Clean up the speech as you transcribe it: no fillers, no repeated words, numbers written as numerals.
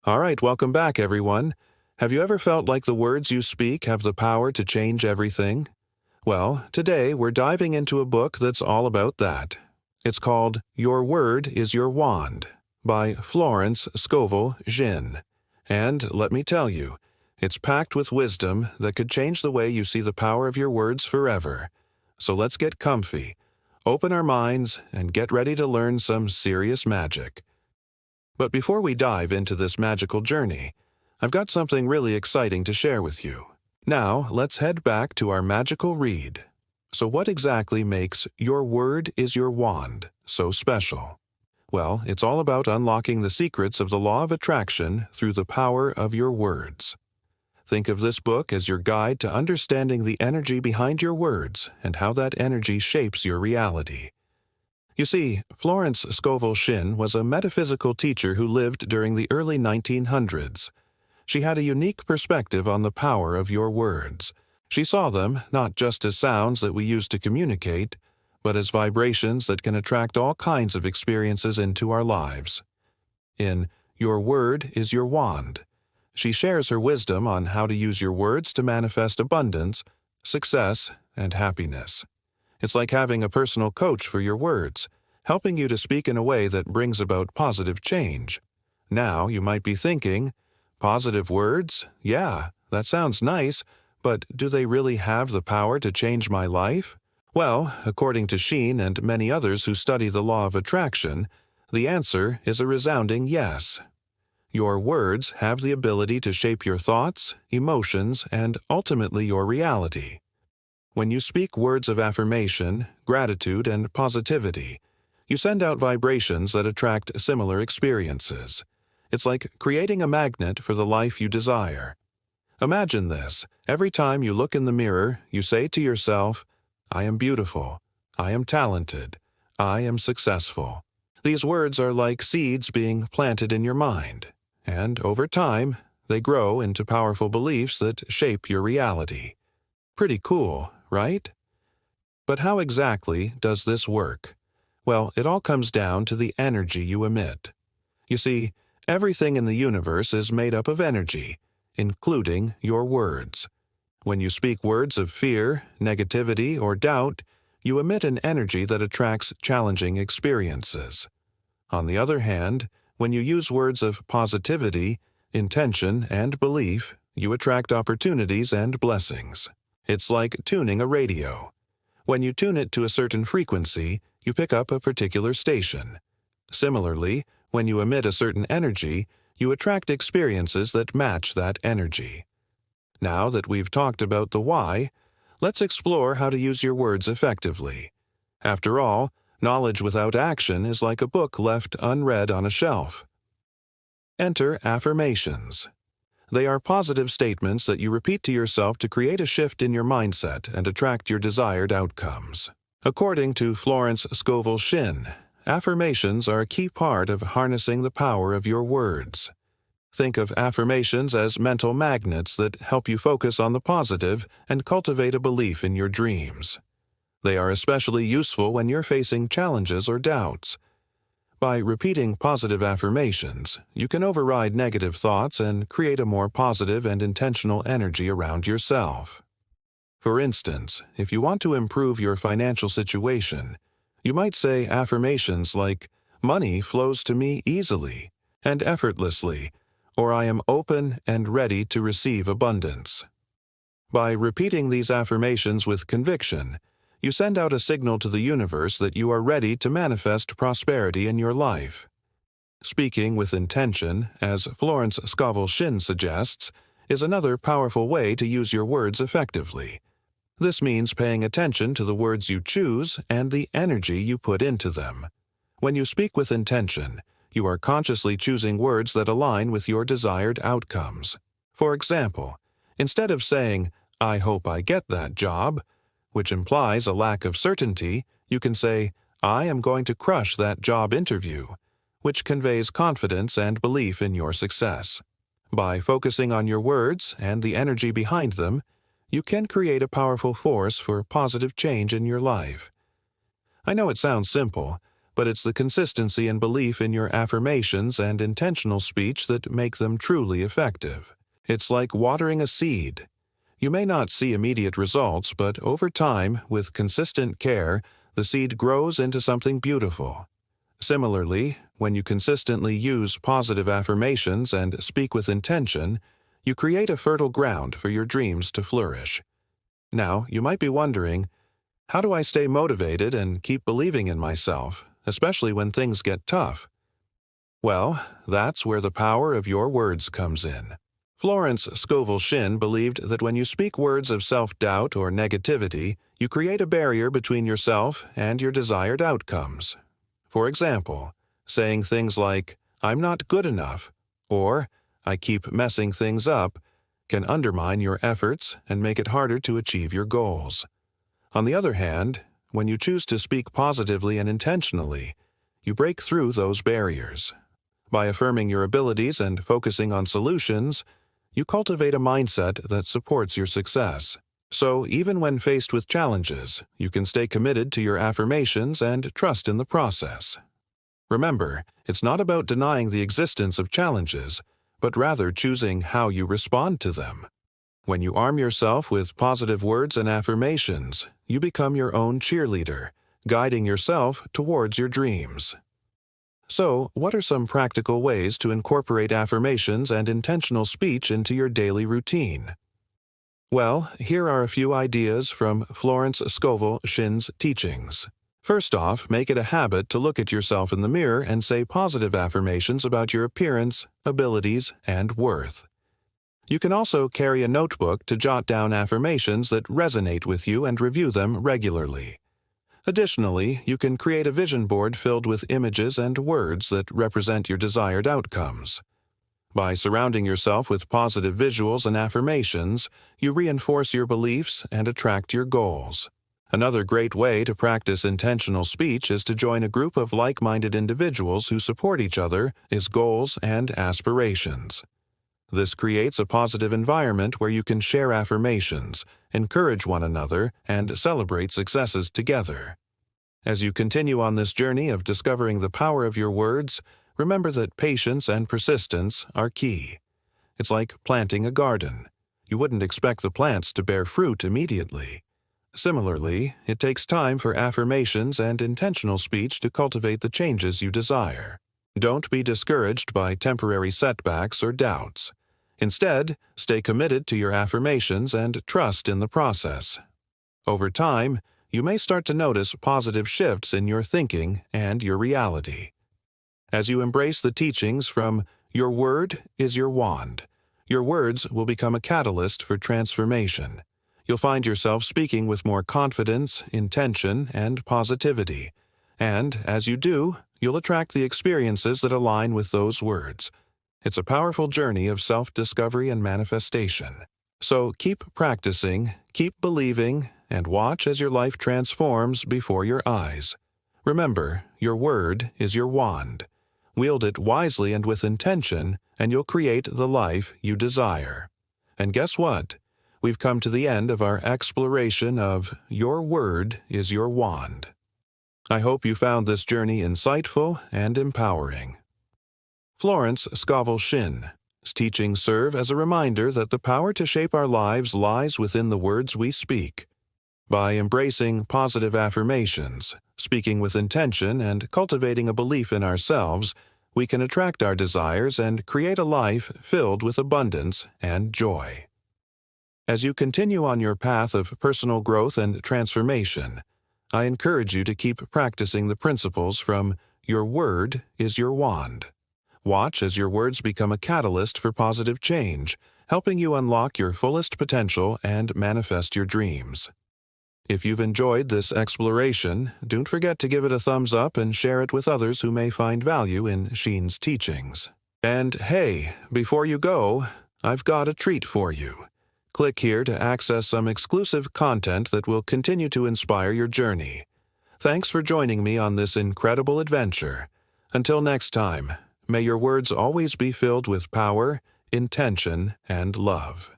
All right, welcome back, everyone. Have you ever felt like the words you speak have the power to change everything? Well, today we're diving into a book that's all about that. It's called Your Word is Your Wand by Florence Scovel Shinn. And let me tell you, it's packed with wisdom that could change the way you see the power of your words forever. So let's get comfy, open our minds, and get ready to learn some serious magic. But before we dive into this magical journey, I've got something really exciting to share with you. Now, let's head back to our magical read. So what exactly makes Your Word is Your Wand so special? Well, it's all about unlocking the secrets of the law of attraction through the power of your words. Think of this book as your guide to understanding the energy behind your words and how that energy shapes your reality. You see, Florence Scovel Shinn was a metaphysical teacher who lived during the early 1900s. She had a unique perspective on the power of your words. She saw them not just as sounds that we use to communicate, but as vibrations that can attract all kinds of experiences into our lives. In Your Word is Your Wand, she shares her wisdom on how to use your words to manifest abundance, success, and happiness. It's like having a personal coach for your words, helping you to speak in a way that brings about positive change. Now, you might be thinking, positive words? Yeah, that sounds nice, but do they really have the power to change my life? Well, according to Shinn and many others who study the law of attraction, the answer is a resounding yes. Your words have the ability to shape your thoughts, emotions, and ultimately your reality. When you speak words of affirmation, gratitude, and positivity, you send out vibrations that attract similar experiences. It's like creating a magnet for the life you desire. Imagine this. Every time you look in the mirror, you say to yourself, I am beautiful. I am talented. I am successful. These words are like seeds being planted in your mind, and over time, they grow into powerful beliefs that shape your reality. Pretty cool, right? But how exactly does this work? Well, it all comes down to the energy you emit. You see, everything in the universe is made up of energy, including your words. When you speak words of fear, negativity, or doubt, you emit an energy that attracts challenging experiences. On the other hand, when you use words of positivity, intention, and belief, you attract opportunities and blessings. It's like tuning a radio. When you tune it to a certain frequency, you pick up a particular station. Similarly, when you emit a certain energy, you attract experiences that match that energy. Now that we've talked about the why, let's explore how to use your words effectively. After all, knowledge without action is like a book left unread on a shelf. Enter affirmations. They are positive statements that you repeat to yourself to create a shift in your mindset and attract your desired outcomes. According to Florence Scovel Shinn, affirmations are a key part of harnessing the power of your words. Think of affirmations as mental magnets that help you focus on the positive and cultivate a belief in your dreams. They are especially useful when you're facing challenges or doubts. By repeating positive affirmations, you can override negative thoughts and create a more positive and intentional energy around yourself. For instance, if you want to improve your financial situation, you might say affirmations like, "Money flows to me easily and effortlessly," or "I am open and ready to receive abundance." By repeating these affirmations with conviction, you send out a signal to the universe that you are ready to manifest prosperity in your life. Speaking with intention, as Florence Scovel Shinn suggests, is another powerful way to use your words effectively. This means paying attention to the words you choose and the energy you put into them. When you speak with intention, you are consciously choosing words that align with your desired outcomes. For example, instead of saying, "I hope I get that job," which implies a lack of certainty, you can say, "I am going to crush that job interview," which conveys confidence and belief in your success. By focusing on your words and the energy behind them, you can create a powerful force for positive change in your life. I know it sounds simple, but it's the consistency and belief in your affirmations and intentional speech that make them truly effective. It's like watering a seed. You may not see immediate results, but over time, with consistent care, the seed grows into something beautiful. Similarly, when you consistently use positive affirmations and speak with intention, you create a fertile ground for your dreams to flourish. Now, you might be wondering, how do I stay motivated and keep believing in myself, especially when things get tough? Well, that's where the power of your words comes in. Florence Scovel Shinn believed that when you speak words of self-doubt or negativity, you create a barrier between yourself and your desired outcomes. For example, saying things like, "I'm not good enough," or "I keep messing things up," can undermine your efforts and make it harder to achieve your goals. On the other hand, when you choose to speak positively and intentionally, you break through those barriers. By affirming your abilities and focusing on solutions, you cultivate a mindset that supports your success. So even when faced with challenges, you can stay committed to your affirmations and trust in the process. Remember, it's not about denying the existence of challenges, but rather choosing how you respond to them. When you arm yourself with positive words and affirmations, you become your own cheerleader, guiding yourself towards your dreams. So, what are some practical ways to incorporate affirmations and intentional speech into your daily routine? Well, here are a few ideas from Florence Scovel Shinn's teachings. First off, make it a habit to look at yourself in the mirror and say positive affirmations about your appearance, abilities, and worth. You can also carry a notebook to jot down affirmations that resonate with you and review them regularly. Additionally, you can create a vision board filled with images and words that represent your desired outcomes. By surrounding yourself with positive visuals and affirmations, you reinforce your beliefs and attract your goals. Another great way to practice intentional speech is to join a group of like-minded individuals who support each other is goals and aspirations. This creates a positive environment where you can share affirmations, encourage one another, and celebrate successes together. As you continue on this journey of discovering the power of your words, remember that patience and persistence are key. It's like planting a garden. You wouldn't expect the plants to bear fruit immediately. Similarly, it takes time for affirmations and intentional speech to cultivate the changes you desire. Don't be discouraged by temporary setbacks or doubts. Instead, stay committed to your affirmations and trust in the process. Over time, you may start to notice positive shifts in your thinking and your reality. As you embrace the teachings from "Your word is your wand," your words will become a catalyst for transformation. You'll find yourself speaking with more confidence, intention, and positivity. And as you do, you'll attract the experiences that align with those words. It's a powerful journey of self-discovery and manifestation. So keep practicing, keep believing, and watch as your life transforms before your eyes. Remember, your word is your wand. Wield it wisely and with intention, and you'll create the life you desire. And guess what? We've come to the end of our exploration of Your Word is Your Wand. I hope you found this journey insightful and empowering. Florence Scovel Shinn's teachings serve as a reminder that the power to shape our lives lies within the words we speak. By embracing positive affirmations, speaking with intention, and cultivating a belief in ourselves, we can attract our desires and create a life filled with abundance and joy. As you continue on your path of personal growth and transformation, I encourage you to keep practicing the principles from Your Word is Your Wand. Watch as your words become a catalyst for positive change, helping you unlock your fullest potential and manifest your dreams. If you've enjoyed this exploration, don't forget to give it a thumbs up and share it with others who may find value in Shinn's teachings. And hey, before you go, I've got a treat for you. Click here to access some exclusive content that will continue to inspire your journey. Thanks for joining me on this incredible adventure. Until next time, may your words always be filled with power, intention, and love.